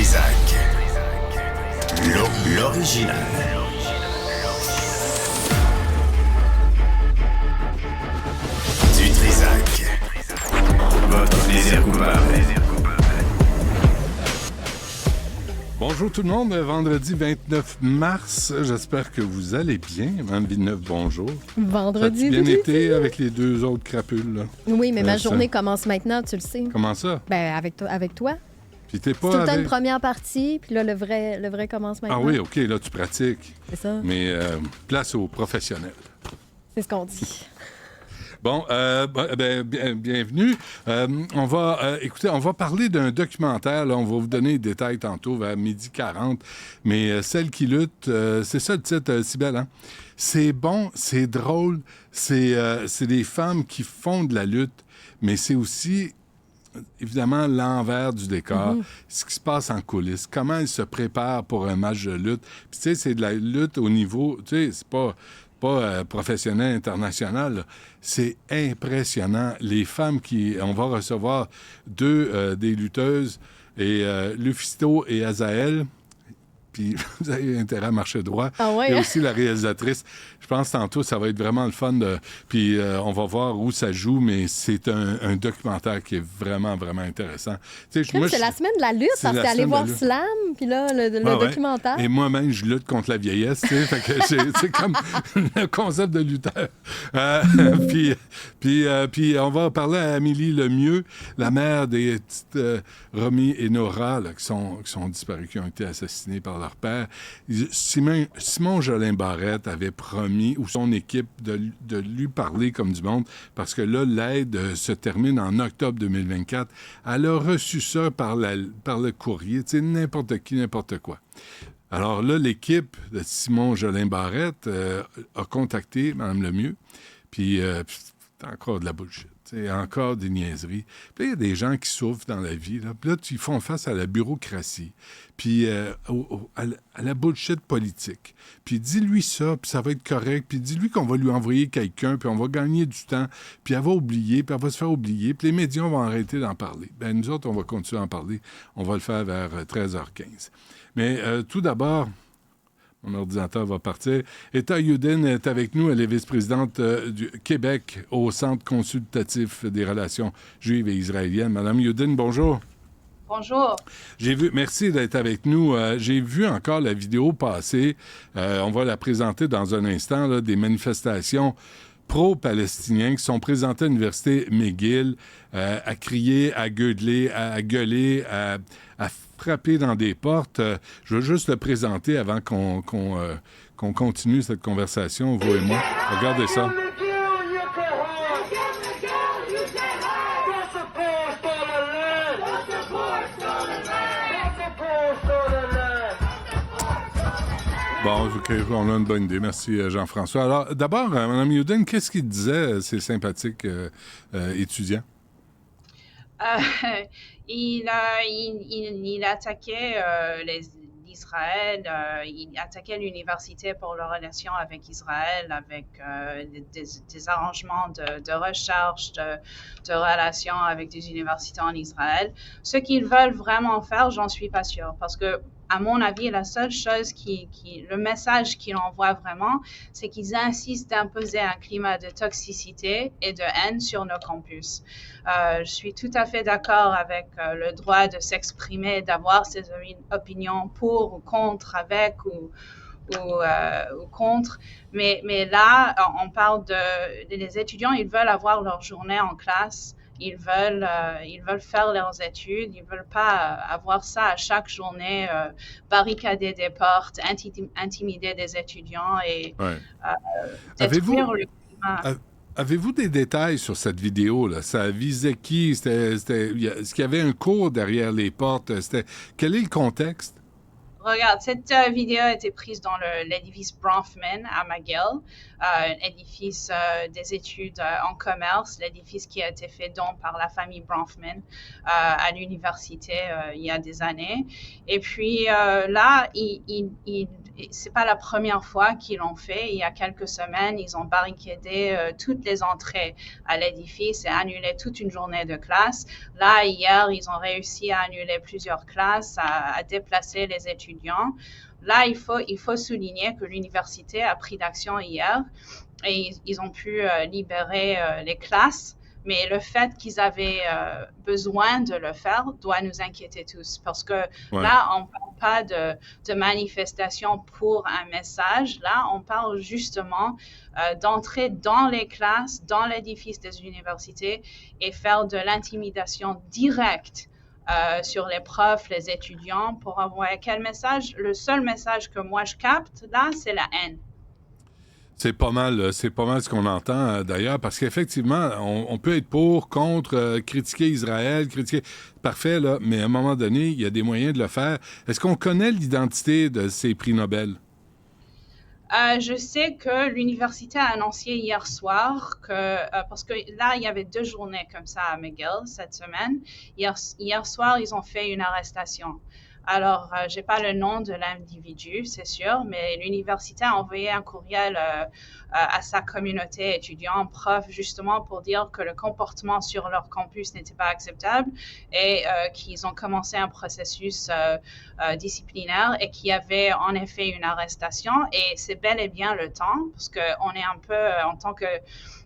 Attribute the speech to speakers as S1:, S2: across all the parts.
S1: Trisac. L'original. Du Trisac. Votre plaisir coupable.
S2: Bonjour tout le monde, vendredi 29 mars, j'espère que vous allez bien. Mme Villeneuve, bonjour.
S3: Vendredi.
S2: Ça a bien été avec les deux autres crapules, là?
S3: Oui, mais ma journée commence maintenant, tu le sais.
S2: Comment ça?
S3: Ben, avec toi.
S2: Puis t'es
S3: C'est
S2: pas
S3: tout le temps
S2: avec...
S3: une première partie, puis là, le vrai commence maintenant.
S2: Ah oui, OK, là, tu pratiques.
S3: C'est ça.
S2: Mais place aux professionnels.
S3: C'est ce qu'on dit.
S2: Bon, bienvenue. Écoutez, on va parler d'un documentaire. Là, on va vous donner les détails tantôt vers 12h40. Mais Celles qui luttent, c'est ça le titre, Cybèle, hein? C'est bon, c'est drôle. C'est des femmes qui font de la lutte, mais c'est aussi, évidemment, l'envers du décor, ce qui se passe en coulisses, comment elles se préparent pour un match de lutte. Puis, tu sais, c'est de la lutte au niveau, tu sais, c'est pas professionnel international, là. C'est impressionnant. Les femmes on va recevoir deux des lutteuses, et Lufisto et Azael. Puis vous avez intérêt à marcher droit.
S3: Ah ouais,
S2: Et
S3: hein?
S2: aussi la réalisatrice. Je pense tantôt, ça va être vraiment le fun. Puis on va voir où ça joue, mais c'est un documentaire qui est vraiment, vraiment intéressant. Tu sais,
S3: C'est la semaine de la lutte,
S2: c'est
S3: parce que
S2: la
S3: t'es allé
S2: semaine de
S3: voir
S2: la lutte.
S3: Slam, puis là, le
S2: Ouais.
S3: documentaire.
S2: Et moi-même, je lutte contre la vieillesse, tu sais. Fait que c'est comme le concept de lutteur. Puis on va parler à Amélie Lemieux, la mère des petites Romy et Nora, là, qui sont disparues, qui ont été assassinées par leur père. Simon Jolin Barrette avait promis, ou son équipe, de lui parler comme du monde, parce que là, l'aide se termine en octobre 2024. Elle a reçu ça par le courrier, tu sais, n'importe qui, n'importe quoi. Alors là, l'équipe de Simon Jolin Barrette a contacté Mme Lemieux, puis c'est encore de la bullshit. C'est encore des niaiseries. Puis il y a des gens qui souffrent dans la vie. Là, puis là ils font face à la bureaucratie, puis à la bullshit politique. Puis dis-lui ça, puis ça va être correct. Puis dis-lui qu'on va lui envoyer quelqu'un, puis on va gagner du temps. Puis elle va oublier, puis elle va se faire oublier. Puis les médias vont arrêter d'en parler. Bien, nous autres, on va continuer à en parler. On va le faire vers 13h15. Mais tout d'abord... Mon ordinateur va partir. Etta Youdin est avec nous. Elle est vice-présidente du Québec au Centre consultatif des relations juives et israéliennes. Madame Youdin, bonjour.
S4: Bonjour.
S2: Merci d'être avec nous. J'ai vu encore la vidéo passer. On va la présenter dans un instant, là, des manifestations pro-palestiniens qui sont présentées à l'Université McGill, à crier, à gueuler, à frapper dans des portes. Je veux juste le présenter avant qu'on continue cette conversation, vous et moi. Regardez ça. Bon, OK, on a une bonne idée. Merci, Jean-François. Alors, d'abord, Mme Youdin, qu'est-ce qu'il disait, ces sympathiques étudiants?
S4: Il attaquait l'Israël, il attaquait l'université pour leur relation avec Israël, avec des arrangements de recherche, de relations avec des universités en Israël. Ce qu'ils veulent vraiment faire, j'en suis pas sûre, parce que à mon avis, la seule chose le message qu'ils envoient vraiment, c'est qu'ils insistent d'imposer un climat de toxicité et de haine sur nos campus. Je suis tout à fait d'accord avec le droit de s'exprimer, d'avoir ses opinions pour ou contre, avec ou contre. Mais là, on parle les étudiants, ils veulent avoir leur journée en classe. Ils veulent faire leurs études. Ils veulent pas avoir ça à chaque journée, barricader des portes, intimider des étudiants et détruire le climat.
S2: Avez-vous des détails sur cette vidéo-là? Ça visait qui? Est-ce qu'il y avait un cours derrière les portes? Quel est le contexte?
S4: Regarde, cette vidéo a été prise dans l'édifice Bronfman à McGill, édifice des études en commerce, l'édifice qui a été fait don par la famille Bronfman à l'université il y a des années. Et puis là, il c'est pas la première fois qu'ils l'ont fait. Il y a quelques semaines, ils ont barricadé toutes les entrées à l'édifice et annulé toute une journée de classe. Là, hier, ils ont réussi à annuler plusieurs classes, à déplacer les étudiants. Là, il faut souligner que l'université a pris d'action hier et ils ont pu libérer les classes. Mais le fait qu'ils avaient besoin de le faire doit nous inquiéter tous. Parce que là, on ne parle pas de manifestation pour un message. Là, on parle justement d'entrer dans les classes, dans l'édifice des universités et faire de l'intimidation directe sur les profs, les étudiants pour envoyer quel message? Le seul message que moi je capte, là, c'est la haine.
S2: C'est pas mal ce qu'on entend d'ailleurs, parce qu'effectivement, on peut être pour, contre, critiquer Israël, parfait, là, mais à un moment donné, il y a des moyens de le faire. Est-ce qu'on connaît l'identité de ces prix Nobel?
S4: Je sais que l'université a annoncé hier soir parce que là, il y avait 2 journées comme ça à McGill cette semaine. Hier soir, ils ont fait une arrestation. Alors, j'ai pas le nom de l'individu, c'est sûr, mais l'université a envoyé un courriel à sa communauté étudiante, prof, justement pour dire que le comportement sur leur campus n'était pas acceptable et qu'ils ont commencé un processus disciplinaire et qu'il y avait en effet une arrestation. Et c'est bel et bien le temps, parce qu'on est un peu, en tant que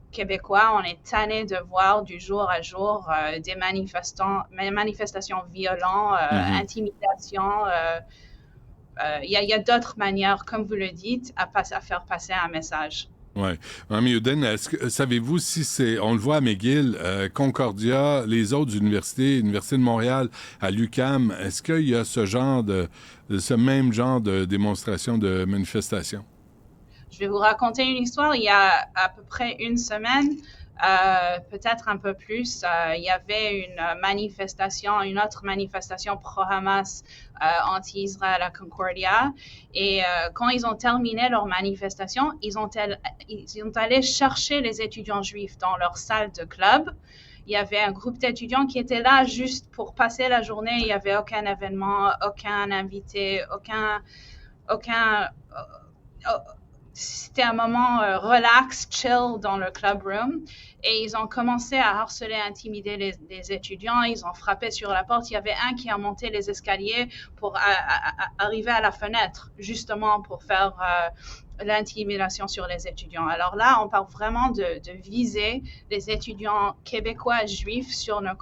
S4: Québécois, on est tanné de voir du jour à jour des manifestations violentes, intimidation. Il y a d'autres manières, comme vous le dites, à faire passer un message.
S2: Oui. Mme Youden, savez-vous si on le voit à McGill, Concordia, les autres universités, l'Université de Montréal, à l'UQAM, est-ce qu'il y a ce même genre de démonstration, de manifestation?
S4: Je vais vous raconter une histoire. Il y a à peu près une semaine, peut-être un peu plus, il y avait une autre manifestation pro-Hamas anti-Israël à Concordia. Et quand ils ont terminé leur manifestation, ils sont allés chercher les étudiants juifs dans leur salle de club. Il y avait un groupe d'étudiants qui étaient là juste pour passer la journée. Il n'y avait aucun événement, aucun invité, c'était un moment relax, chill dans le clubroom. Et ils ont commencé à harceler, intimider les étudiants. Ils ont frappé sur la porte. Il y avait un qui a monté les escaliers pour arriver à la fenêtre, justement pour faire l'intimidation sur les étudiants. Alors là, on parle vraiment de viser les étudiants québécois juifs sur nos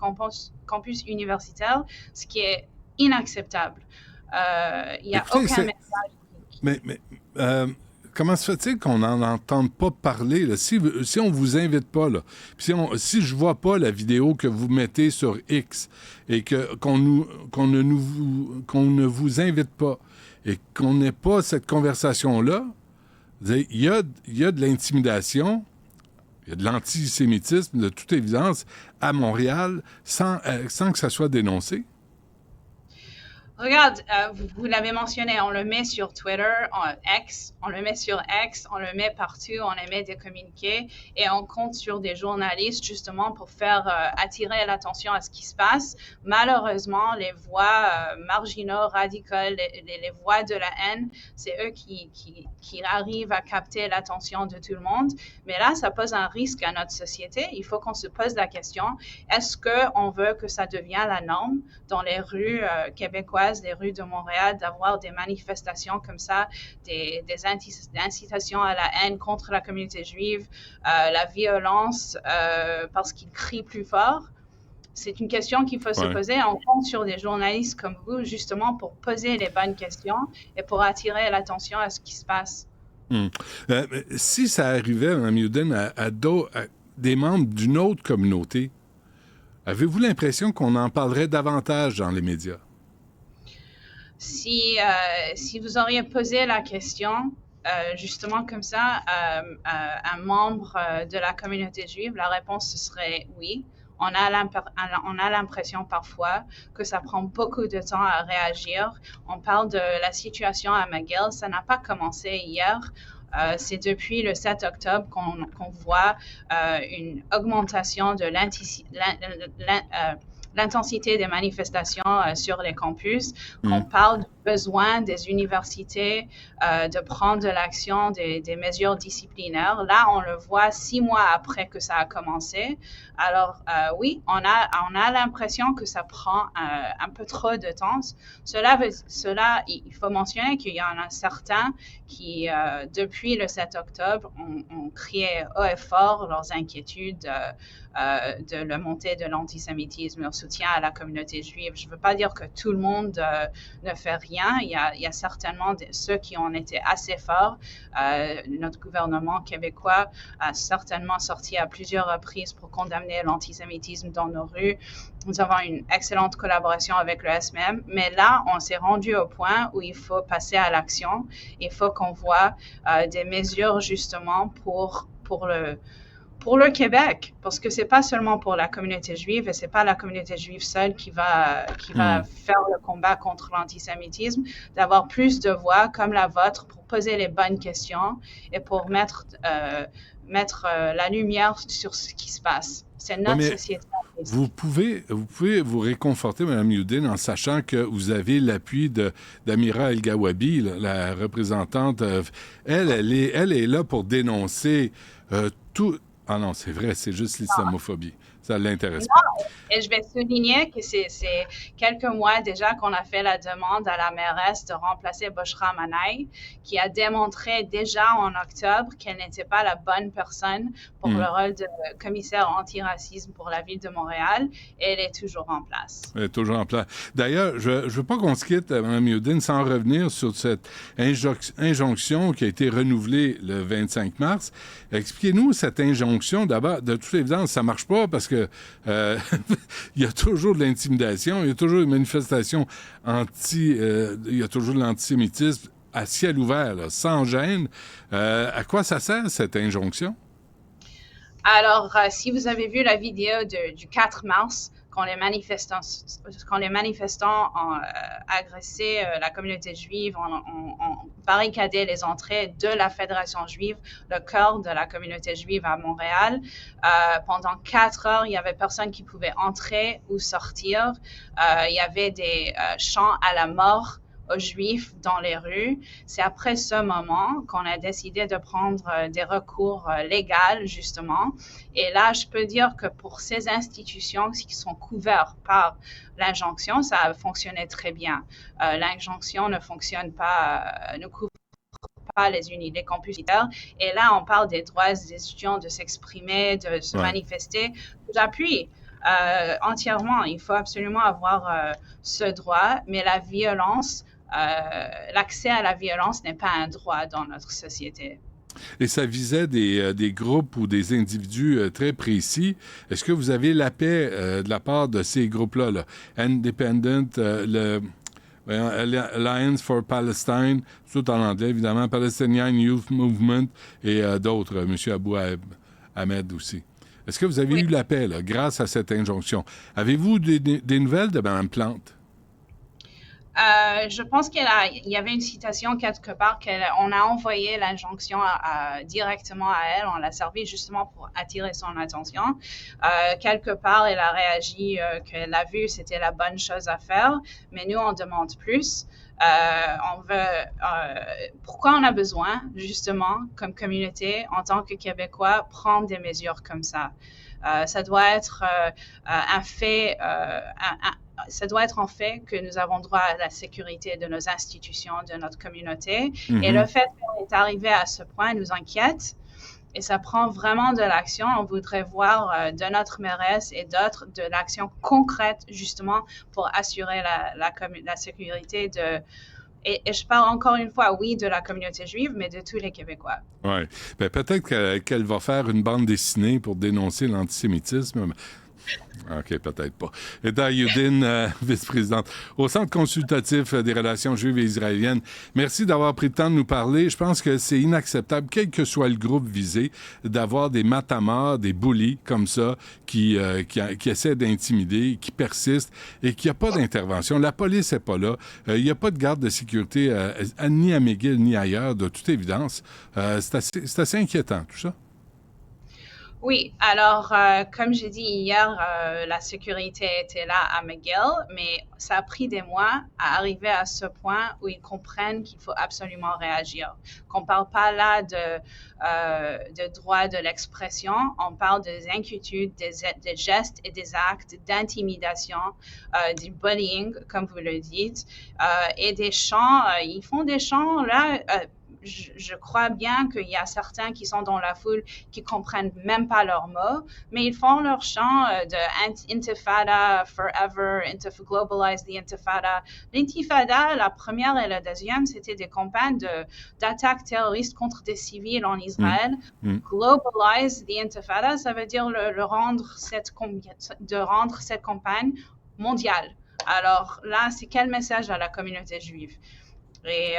S4: campus universitaires, ce qui est inacceptable. Il n'y a aucun message.
S2: Comment se fait-il qu'on n'en entende pas parler? Là? Si on vous invite pas, là, si je vois pas la vidéo que vous mettez sur X et qu'on ne vous invite pas et qu'on n'ait pas cette conversation-là, il y a de l'intimidation, il y a de l'antisémitisme, de toute évidence, à Montréal, sans que ça soit dénoncé.
S4: Regarde, vous l'avez mentionné, on le met sur Twitter, on le met sur X, on le met partout, on émet des communiqués et on compte sur des journalistes justement pour faire attirer l'attention à ce qui se passe. Malheureusement, les voix marginaux, radicaux, les voix de la haine, c'est eux qui arrivent à capter l'attention de tout le monde. Mais là, ça pose un risque à notre société. Il faut qu'on se pose la question, est-ce qu'on veut que ça devienne la norme dans les rues québécoises, les rues de Montréal, d'avoir des manifestations comme ça, des incitations à la haine contre la communauté juive, la violence parce qu'ils crient plus fort? C'est une question qu'il faut se poser. On compte sur des journalistes comme vous, justement, pour poser les bonnes questions et pour attirer l'attention à ce qui se passe.
S2: Si ça arrivait, Mme Youden, à des membres d'une autre communauté, avez-vous l'impression qu'on en parlerait davantage dans les médias?
S4: Si vous auriez posé la question, justement comme ça, un membre de la communauté juive, la réponse ce serait oui. On a l'impression parfois que ça prend beaucoup de temps à réagir. On parle de la situation à McGill, ça n'a pas commencé hier. C'est depuis le 7 octobre l'intensité des manifestations sur les campus, qu'on parle du besoin des universités de prendre de l'action, des mesures disciplinaires. Là, on le voit 6 mois après que ça a commencé. Alors, oui, on a l'impression que ça prend un peu trop de temps. Il faut mentionner qu'il y en a certains qui, depuis le 7 octobre, ont crié haut et fort leurs inquiétudes de la montée de l'antisémitisme, leur soutien à la communauté juive. Je ne veux pas dire que tout le monde ne fait rien. Il y a certainement ceux qui ont été assez forts. Notre gouvernement québécois a certainement sorti à plusieurs reprises pour condamner l'antisémitisme dans nos rues. Nous avons une excellente collaboration avec le SMM, mais là, on s'est rendu au point où il faut passer à l'action. Il faut qu'on voit des mesures justement pour le Québec, parce que c'est pas seulement pour la communauté juive et c'est pas la communauté juive seule qui va faire le combat contre l'antisémitisme, d'avoir plus de voix comme la vôtre pour poser les bonnes questions et pour mettre la lumière sur ce qui se passe. C'est notre société.
S2: Vous pouvez vous réconforter, Mme Youdine, en sachant que vous avez l'appui d'Amira El-Gawabi, la représentante. Elle est là pour dénoncer tout. Ah non, c'est vrai, c'est juste l'islamophobie. Ça ne l'intéresse pas.
S4: Et je vais souligner que c'est quelques mois déjà qu'on a fait la demande à la mairesse de remplacer Bushra Manaï, qui a démontré déjà en octobre qu'elle n'était pas la bonne personne pour le rôle de commissaire anti-racisme pour la ville de Montréal, et elle est toujours en place.
S2: Elle est toujours en place. D'ailleurs, je ne veux pas qu'on se quitte, Mme Youdine, sans revenir sur cette injonction qui a été renouvelée le 25 mars. Expliquez-nous cette injonction. D'abord, de toute évidence, ça ne marche pas parce que il y a toujours de l'intimidation, il y a toujours une manifestation il y a toujours de l'antisémitisme à ciel ouvert, là, sans gêne. À quoi ça sert, cette injonction?
S4: Alors, si vous avez vu la vidéo du 4 mars, quand les manifestants ont agressé la communauté juive, ont barricadé les entrées de la Fédération juive, le cœur de la communauté juive à Montréal. Pendant 4 heures, il n'y avait personne qui pouvait entrer ou sortir. Il y avait des chants à la mort aux Juifs dans les rues. C'est après ce moment qu'on a décidé de prendre des recours légaux, justement. Et là, je peux dire que pour ces institutions qui sont couvertes par l'injonction, ça a fonctionné très bien. L'injonction ne fonctionne pas, ne couvre pas les campus universitaires. Et là, on parle des droits des étudiants de s'exprimer, de se manifester. J'appuie entièrement. Il faut absolument avoir ce droit, mais la violence, l'accès à la violence n'est pas un droit dans notre société.
S2: Et ça visait des groupes ou des individus très précis. Est-ce que vous avez la paix de la part de ces groupes-là, là? Independent, Alliance for Palestine, tout en anglais, évidemment, Palestinian Youth Movement et d'autres, M. Abou Ahmed aussi. Est-ce que vous avez eu la paix, là, grâce à cette injonction? Avez-vous des nouvelles de Mme Plante?
S4: Je pense qu'il y avait une citation quelque part qu'on a envoyé l'injonction directement à elle. On l'a servi justement pour attirer son attention. Quelque part, elle a réagi qu'elle a vu c'était la bonne chose à faire, mais nous, on demande plus. Pourquoi on a besoin, justement, comme communauté, en tant que Québécois, prendre des mesures comme ça? Ça doit être un fait... ça doit être en fait que nous avons droit à la sécurité de nos institutions, de notre communauté. Et le fait qu'on est arrivé à ce point nous inquiète. Et ça prend vraiment de l'action. On voudrait voir de notre mairesse et d'autres de l'action concrète, justement, pour assurer la sécurité de... Et je parle encore une fois, oui, de la communauté juive, mais de tous les Québécois.
S2: Oui. Bien, peut-être qu'elle va faire une bande dessinée pour dénoncer l'antisémitisme. OK, peut-être pas. Eda Youdine, vice-présidente au Centre consultatif des relations juives et israéliennes, merci d'avoir pris le temps de nous parler. Je pense que c'est inacceptable, quel que soit le groupe visé, d'avoir des matamars, des bullies comme ça, qui essaient d'intimider, qui persistent et qu'il n'y a pas d'intervention. La police n'est pas là. Il n'y a pas de garde de sécurité ni à McGill ni ailleurs, de toute évidence. C'est assez inquiétant, tout ça.
S4: Oui, alors, comme j'ai dit hier, la sécurité était là à McGill, mais ça a pris des mois à arriver à ce point où ils comprennent qu'il faut absolument réagir. Qu'on ne parle pas là de droit de l'expression, on parle des inquiétudes, des gestes et des actes d'intimidation, du bullying, comme vous le dites, et des chants. Ils font des chants là. Je crois bien qu'il y a certains qui sont dans la foule qui comprennent même pas leurs mots, mais ils font leur chant de Intifada Forever, Globalize the Intifada. L'intifada, la première et la deuxième, c'était des campagnes d'attaques terroristes contre des civils en Israël. Globalize the Intifada, ça veut dire de rendre cette campagne mondiale. Alors là, c'est quel message à la communauté juive? Et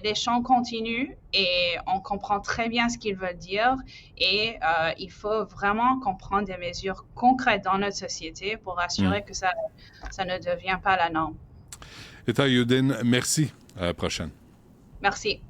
S4: les chants continuent et on comprend très bien ce qu'ils veulent dire et il faut vraiment qu'on prenne des mesures concrètes dans notre société pour assurer que ça ne devient pas la norme.
S2: Etta Yudin, merci. À la prochaine.
S4: Merci.